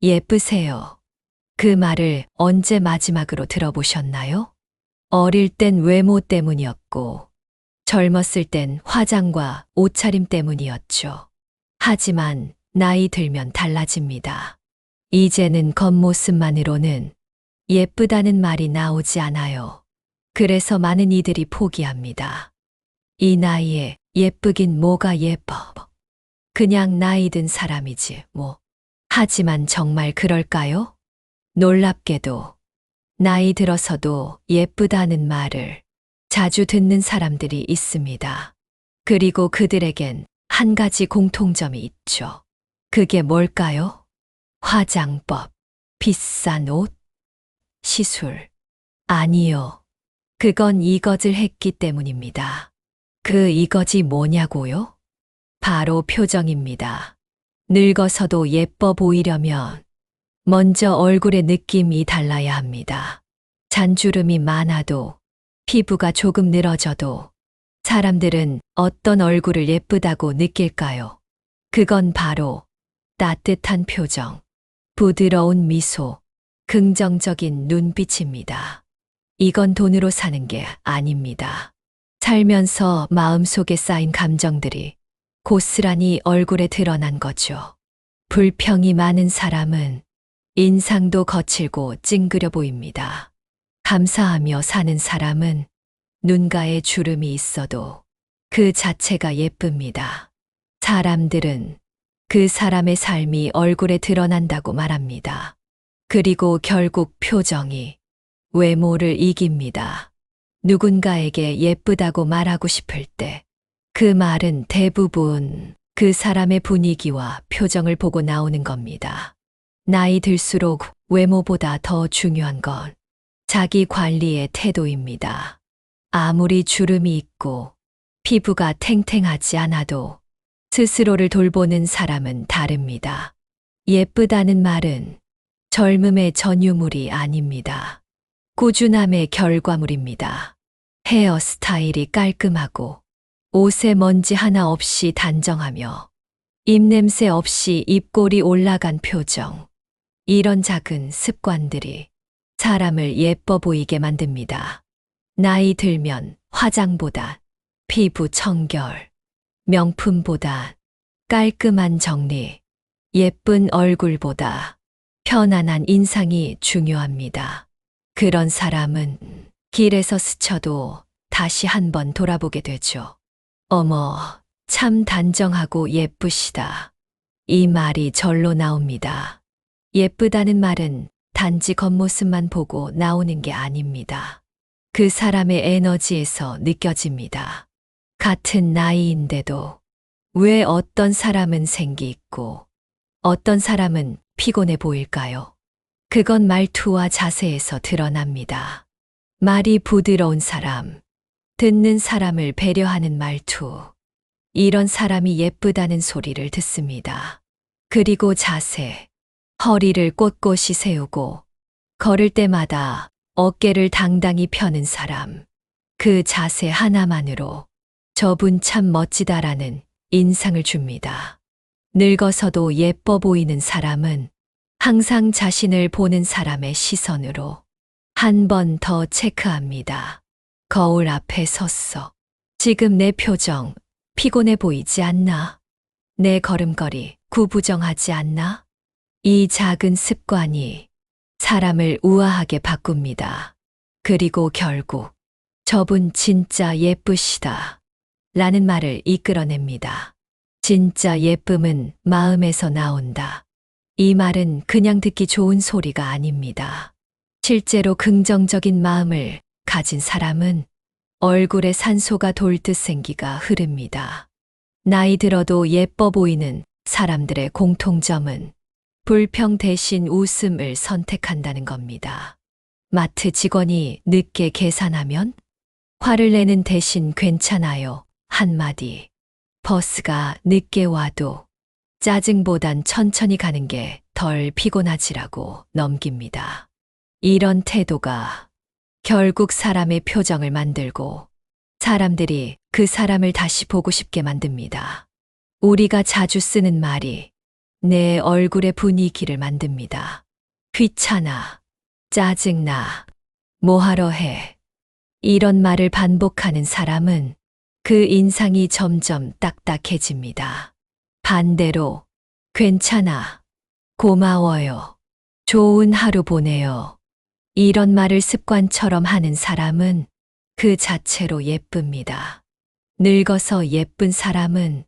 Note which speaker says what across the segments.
Speaker 1: 예쁘세요. 그 말을 언제 마지막으로 들어보셨나요? 어릴 땐 외모 때문이었고, 젊었을 땐 화장과 옷차림 때문이었죠. 하지만 나이 들면 달라집니다. 이제는 겉모습만으로는 예쁘다는 말이 나오지 않아요. 그래서 많은 이들이 포기합니다. 이 나이에 예쁘긴 뭐가 예뻐. 그냥 나이 든 사람이지, 뭐. 하지만 정말 그럴까요? 놀랍게도 나이 들어서도 예쁘다는 말을 자주 듣는 사람들이 있습니다. 그리고 그들에겐 한 가지 공통점이 있죠. 그게 뭘까요? 화장법, 비싼 옷, 시술. 아니요. 그건 이것을 했기 때문입니다. 그 이것이 뭐냐고요? 바로 표정입니다. 늙어서도 예뻐 보이려면 먼저 얼굴의 느낌이 달라야 합니다. 잔주름이 많아도, 피부가 조금 늘어져도 사람들은 어떤 얼굴을 예쁘다고 느낄까요? 그건 바로 따뜻한 표정, 부드러운 미소, 긍정적인 눈빛입니다. 이건 돈으로 사는 게 아닙니다. 살면서 마음속에 쌓인 감정들이 고스란히 얼굴에 드러난 거죠. 불평이 많은 사람은 인상도 거칠고 찡그려 보입니다. 감사하며 사는 사람은 눈가에 주름이 있어도 그 자체가 예쁩니다. 사람들은 그 사람의 삶이 얼굴에 드러난다고 말합니다. 그리고 결국 표정이 외모를 이깁니다. 누군가에게 예쁘다고 말하고 싶을 때 그 말은 대부분 그 사람의 분위기와 표정을 보고 나오는 겁니다. 나이 들수록 외모보다 더 중요한 건 자기 관리의 태도입니다. 아무리 주름이 있고 피부가 탱탱하지 않아도 스스로를 돌보는 사람은 다릅니다. 예쁘다는 말은 젊음의 전유물이 아닙니다. 꾸준함의 결과물입니다. 헤어스타일이 깔끔하고 옷에 먼지 하나 없이 단정하며 입냄새 없이 입꼬리 올라간 표정. 이런 작은 습관들이 사람을 예뻐 보이게 만듭니다. 나이 들면 화장보다 피부 청결, 명품보다 깔끔한 정리, 예쁜 얼굴보다 편안한 인상이 중요합니다. 그런 사람은 길에서 스쳐도 다시 한번 돌아보게 되죠. 어머, 참 단정하고 예쁘시다. 이 말이 절로 나옵니다. 예쁘다는 말은 단지 겉모습만 보고 나오는 게 아닙니다. 그 사람의 에너지에서 느껴집니다. 같은 나이인데도 왜 어떤 사람은 생기 있고 어떤 사람은 피곤해 보일까요? 그건 말투와 자세에서 드러납니다. 말이 부드러운 사람, 듣는 사람을 배려하는 말투. 이런 사람이 예쁘다는 소리를 듣습니다. 그리고 자세, 허리를 꼿꼿이 세우고 걸을 때마다 어깨를 당당히 펴는 사람. 그 자세 하나만으로 저분 참 멋지다라는 인상을 줍니다. 늙어서도 예뻐 보이는 사람은 항상 자신을 보는 사람의 시선으로 한 번 더 체크합니다. 거울 앞에 섰어. 지금 내 표정 피곤해 보이지 않나? 내 걸음걸이 구부정하지 않나? 이 작은 습관이 사람을 우아하게 바꿉니다. 그리고 결국 저분 진짜 예쁘시다 라는 말을 이끌어냅니다. 진짜 예쁨은 마음에서 나온다. 이 말은 그냥 듣기 좋은 소리가 아닙니다. 실제로 긍정적인 마음을 가진 사람은 얼굴에 산소가 돌듯 생기가 흐릅니다. 나이 들어도 예뻐 보이는 사람들의 공통점은 불평 대신 웃음을 선택한다는 겁니다. 마트 직원이 늦게 계산하면 화를 내는 대신 괜찮아요 한마디. 버스가 늦게 와도 짜증보단 천천히 가는 게 덜 피곤하지라고 넘깁니다. 이런 태도가 결국 사람의 표정을 만들고 사람들이 그 사람을 다시 보고 싶게 만듭니다. 우리가 자주 쓰는 말이 내 얼굴의 분위기를 만듭니다. 귀찮아, 짜증나, 뭐하러 해. 이런 말을 반복하는 사람은 그 인상이 점점 딱딱해집니다. 반대로, 괜찮아, 고마워요, 좋은 하루 보내요. 이런 말을 습관처럼 하는 사람은 그 자체로 예쁩니다. 늙어서 예쁜 사람은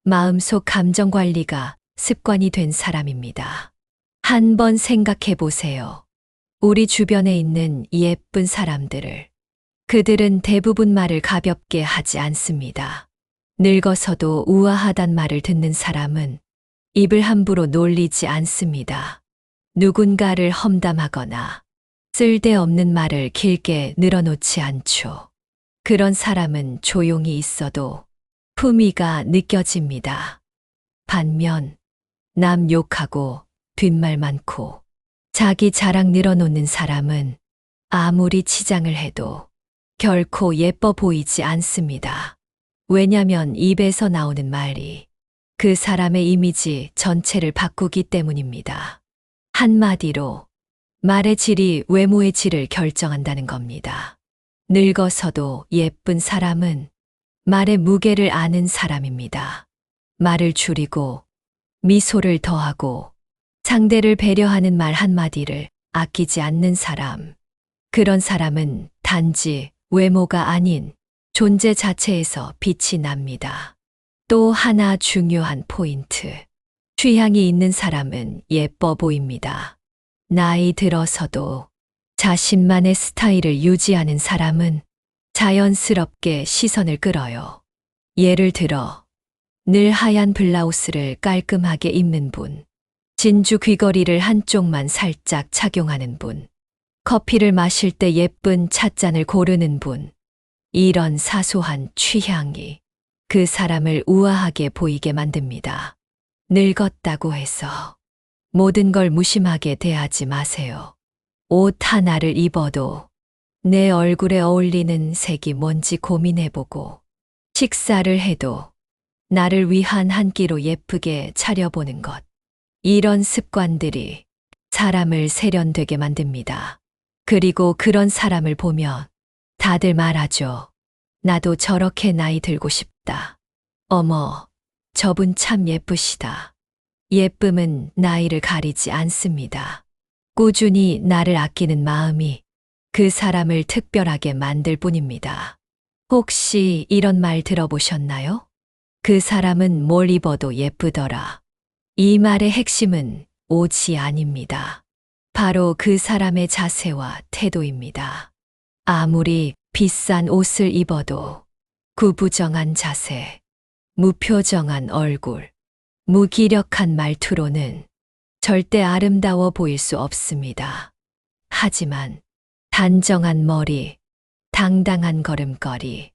Speaker 1: 마음속 감정 관리가 습관이 된 사람입니다. 한번 생각해 보세요. 우리 주변에 있는 예쁜 사람들을. 그들은 대부분 말을 가볍게 하지 않습니다. 늙어서도 우아하단 말을 듣는 사람은 입을 함부로 놀리지 않습니다. 누군가를 험담하거나 쓸데없는 말을 길게 늘어놓지 않죠. 그런 사람은 조용히 있어도 품위가 느껴집니다. 반면 남 욕하고 뒷말 많고 자기 자랑 늘어놓는 사람은 아무리 치장을 해도 결코 예뻐 보이지 않습니다. 왜냐면 입에서 나오는 말이 그 사람의 이미지 전체를 바꾸기 때문입니다. 한마디로 말의 질이 외모의 질을 결정한다는 겁니다. 늙어서도 예쁜 사람은 말의 무게를 아는 사람입니다. 말을 줄이고 미소를 더하고 상대를 배려하는 말 한마디를 아끼지 않는 사람. 그런 사람은 단지 외모가 아닌 존재 자체에서 빛이 납니다. 또 하나 중요한 포인트. 취향이 있는 사람은 예뻐 보입니다. 나이 들어서도 자신만의 스타일을 유지하는 사람은 자연스럽게 시선을 끌어요. 예를 들어, 늘 하얀 블라우스를 깔끔하게 입는 분, 진주 귀걸이를 한쪽만 살짝 착용하는 분, 커피를 마실 때 예쁜 찻잔을 고르는 분, 이런 사소한 취향이 그 사람을 우아하게 보이게 만듭니다. 늙었다고 해서 모든 걸 무심하게 대하지 마세요. 옷 하나를 입어도 내 얼굴에 어울리는 색이 뭔지 고민해보고, 식사를 해도 나를 위한 한 끼로 예쁘게 차려보는 것. 이런 습관들이 사람을 세련되게 만듭니다. 그리고 그런 사람을 보면 다들 말하죠. 나도 저렇게 나이 들고 싶다. 어머, 저분 참 예쁘시다. 예쁨은 나이를 가리지 않습니다. 꾸준히 나를 아끼는 마음이 그 사람을 특별하게 만들 뿐입니다. 혹시 이런 말 들어보셨나요? 그 사람은 뭘 입어도 예쁘더라. 이 말의 핵심은 옷이 아닙니다. 바로 그 사람의 자세와 태도입니다. 아무리 비싼 옷을 입어도 구부정한 자세, 무표정한 얼굴, 무기력한 말투로는 절대 아름다워 보일 수 없습니다. 하지만 단정한 머리, 당당한 걸음걸이,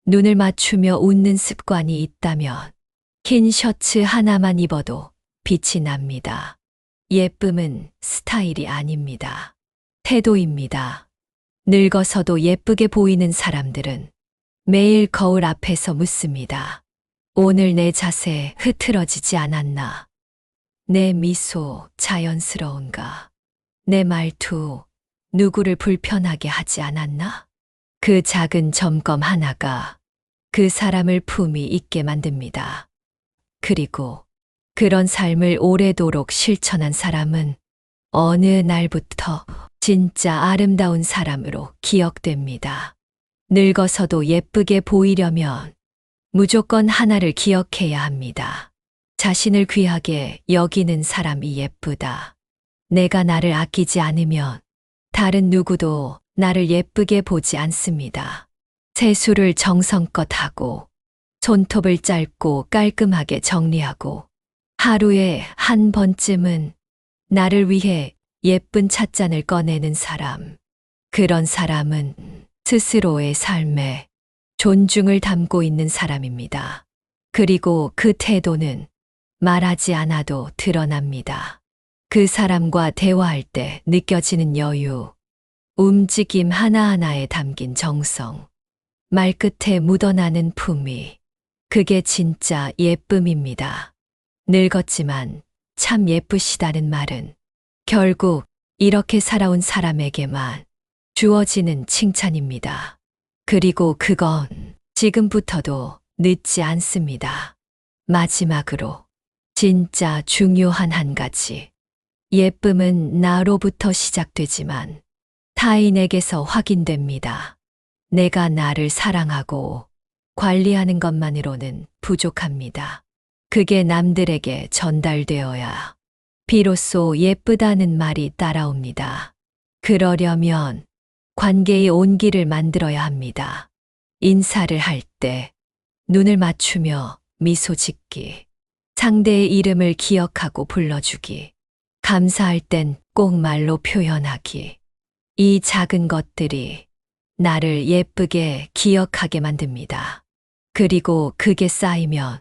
Speaker 1: 눈을 맞추며 웃는 습관이 있다면 흰 셔츠 하나만 입어도 빛이 납니다. 예쁨은 스타일이 아닙니다. 태도입니다. 늙어서도 예쁘게 보이는 사람들은 매일 거울 앞에서 묻습니다. 오늘 내 자세 흐트러지지 않았나? 내 미소 자연스러운가? 내 말투 누구를 불편하게 하지 않았나? 그 작은 점검 하나가 그 사람을 품위 있게 만듭니다. 그리고 그런 삶을 오래도록 실천한 사람은 어느 날부터 진짜 아름다운 사람으로 기억됩니다. 늙어서도 예쁘게 보이려면 무조건 하나를 기억해야 합니다. 자신을 귀하게 여기는 사람이 예쁘다. 내가 나를 아끼지 않으면 다른 누구도 나를 예쁘게 보지 않습니다. 세수를 정성껏 하고 손톱을 짧고 깔끔하게 정리하고 하루에 한 번쯤은 나를 위해 예쁜 찻잔을 꺼내는 사람. 그런 사람은 스스로의 삶에 존중을 담고 있는 사람입니다. 그리고 그 태도는 말하지 않아도 드러납니다. 그 사람과 대화할 때 느껴지는 여유, 움직임 하나하나에 담긴 정성, 말끝에 묻어나는 품위. 그게 진짜 예쁨입니다. 늙었지만 참 예쁘시다는 말은 결국 이렇게 살아온 사람에게만 주어지는 칭찬입니다. 그리고 그건 지금부터도 늦지 않습니다. 마지막으로 진짜 중요한 한 가지. 예쁨은 나로부터 시작되지만 타인에게서 확인됩니다. 내가 나를 사랑하고 관리하는 것만으로는 부족합니다. 그게 남들에게 전달되어야 비로소 예쁘다는 말이 따라옵니다. 그러려면 관계의 온기를 만들어야 합니다. 인사를 할 때 눈을 맞추며 미소 짓기, 상대의 이름을 기억하고 불러주기, 감사할 땐 꼭 말로 표현하기. 이 작은 것들이 나를 예쁘게 기억하게 만듭니다. 그리고 그게 쌓이면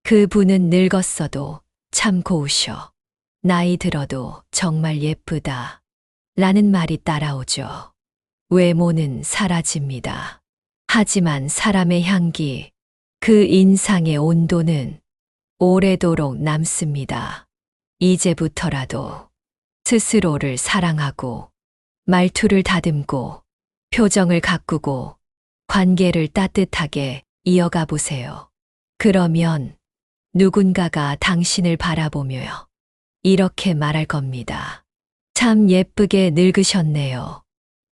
Speaker 1: 그분은 늙었어도 참 고우셔. 나이 들어도 정말 예쁘다. 라는 말이 따라오죠. 외모는 사라집니다. 하지만 사람의 향기, 그 인상의 온도는 오래도록 남습니다. 이제부터라도 스스로를 사랑하고 말투를 다듬고 표정을 가꾸고 관계를 따뜻하게 이어가 보세요. 그러면 누군가가 당신을 바라보며 이렇게 말할 겁니다. 참 예쁘게 늙으셨네요.